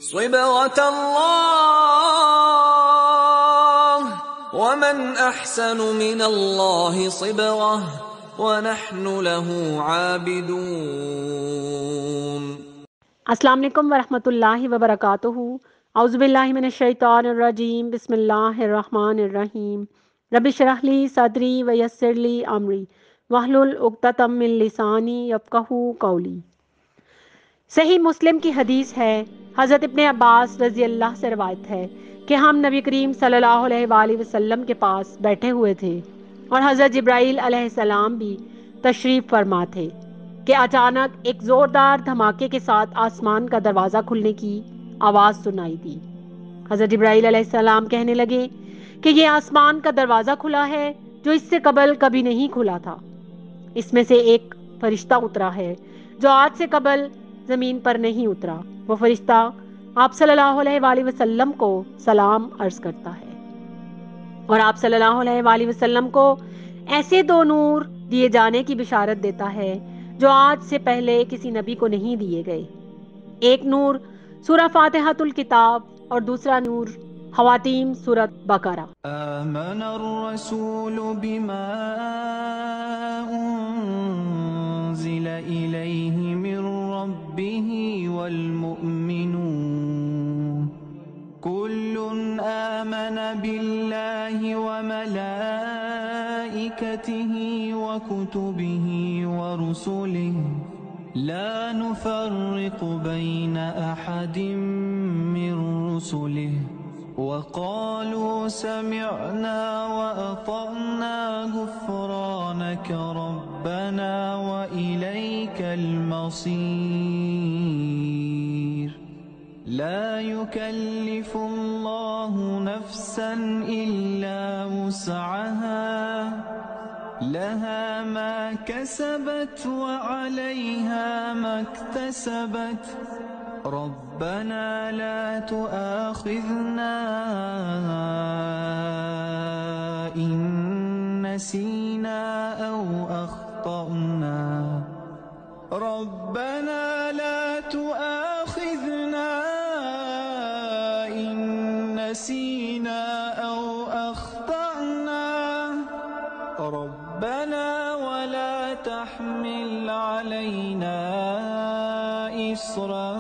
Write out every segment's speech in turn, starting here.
صبغة الله ومن أحسن من الله صبغة ونحن له عابدون۔ السلام علیکم ورحمۃ اللہ وبرکاتہ۔ اعوذ باللہ من الشیطان الرجیم، بسم اللہ الرحمن الرحیم۔ رب اشرح لی صدری ویسر لی امری واحلل عقدۃ من لسانی یفقہوا قولی۔ صحیح مسلم کی حدیث ہے، حضرت ابن عباس رضی اللہ سے روایت ہے کہ ہم نبی کریم صلی اللہ علیہ وآلہ وسلم کے پاس بیٹھے ہوئے تھے اور حضرت جبرائیل علیہ السلام بھی تشریف فرما تھے کہ اچانک ایک زوردار دھماکے کے ساتھ آسمان کا دروازہ کھلنے کی آواز سنائی دی۔ حضرت جبرائیل علیہ السلام کہنے لگے کہ یہ آسمان کا دروازہ کھلا ہے جو اس سے قبل کبھی نہیں کھلا تھا۔ اس میں سے ایک فرشتہ اترا ہے جو آج سے قبل زمین پر نہیں اترا۔ وہ فرشتہ آپ صلی اللہ علیہ وآلہ وسلم کو سلام عرض کرتا ہے اور آپ صلی اللہ علیہ وآلہ وسلم کو ایسے دو نور دیے جانے کی بشارت دیتا ہے جو آج سے پہلے کسی نبی کو نہیں دیے گئے۔ ایک نور سورہ فاتحۃ الکتاب اور دوسرا نور خواتیم سورۃ بقرہ۔ آمن الرسول بما انزل الیہ من ربہ والمؤمنون کل آمن باللہ وملائکتہ وکتبہ ورسلہ لا نفرق بین احد من رسلہ وقالوا سمعنا وأطعنا غفرانك ربنا وإليك المصير لا يكلف الله نفسا إلا وسعها لها ما كسبت وعليها ما اكتسبت ربنا لا تؤاخذنا إن نسينا أو أخطأنا ربنا لا تؤاخذنا إن نسينا أو أخطأنا ربنا ولا تحمل علينا إصرا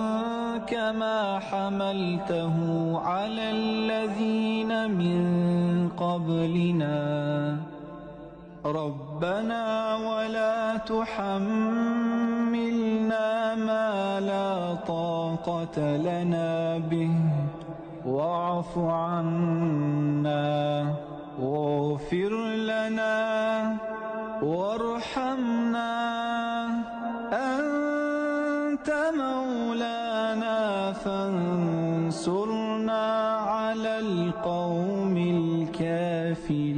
كما حملته على الذين من قبلنا ربنا ولا تحملنا ما لا طاقة لنا به واعف عنا واغفر لنا وارحمنا أنت مولانا فانصرنا على القوم الكافرين۔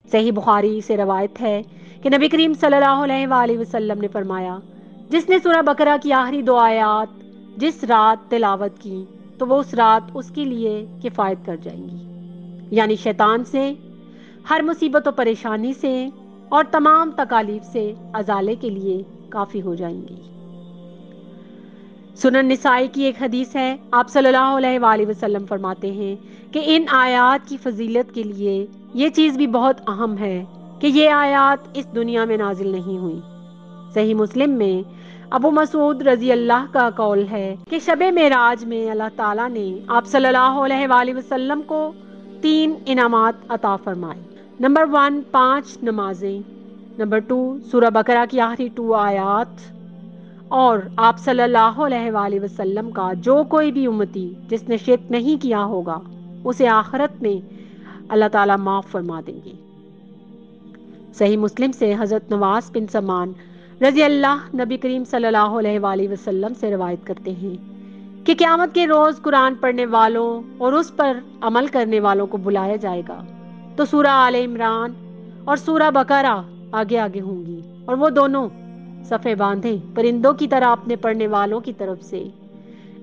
صحیح بخاری سے روایت ہے کہ نبی کریم صلی اللہ علیہ وآلہ وسلم نے فرمایا، جس نے سورہ بقرہ کی آخری دو آیات جس رات تلاوت کی تو وہ اس رات اس کے لیے کفایت کر جائیں گی، یعنی شیطان سے، ہر مصیبت و پریشانی سے اور تمام تکالیف سے ازالے کے لیے کافی ہو جائیں گی۔ سنن نسائی کی ایک حدیث ہے، آپ صلی اللہ علیہ وآلہ وسلم فرماتے ہیں کہ ان آیات کی فضیلت کے لیے یہ چیز بھی بہت اہم ہے کہ یہ آیات اس دنیا میں نازل نہیں ہوئی۔ صحیح مسلم میں ابو مسعود رضی اللہ کا قول ہے کہ شب معراج میں اللہ تعالیٰ نے آپ صلی اللہ علیہ وآلہ وسلم کو 3 انعامات عطا فرمائے۔ نمبر 1 5 نمازیں، نمبر 2 سورہ بقرہ کی آخری 2 آیات، اور آپ صلی اللہ علیہ وآلہ وسلم کا جو کوئی بھی امتی جس نے شرک نہیں کیا ہوگا اسے آخرت میں اللہ تعالیٰ معاف فرما دیں گے۔ صحیح مسلم سے حضرت نواس بن سمان رضی اللہ نبی کریم صلی اللہ علیہ وآلہ وسلم سے روایت کرتے ہیں کہ قیامت کے روز قرآن پڑھنے والوں اور اس پر عمل کرنے والوں کو بلایا جائے گا تو سورہ آل عمران اور سورہ بقرہ آگے آگے ہوں گی، اور وہ دونوں صفے باندھے پرندوں کی طرح اپنے پڑھنے والوں کی طرف سے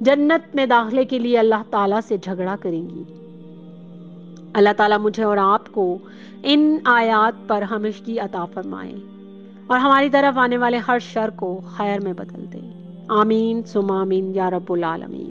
جنت میں داخلے کے لیے اللہ تعالیٰ سے جھگڑا کریں گی۔ اللہ تعالیٰ مجھے اور آپ کو ان آیات پر ہمیشگی عطا فرمائے اور ہماری طرف آنے والے ہر شر کو خیر میں بدل دے۔ آمین سم آمین یا رب العالمین۔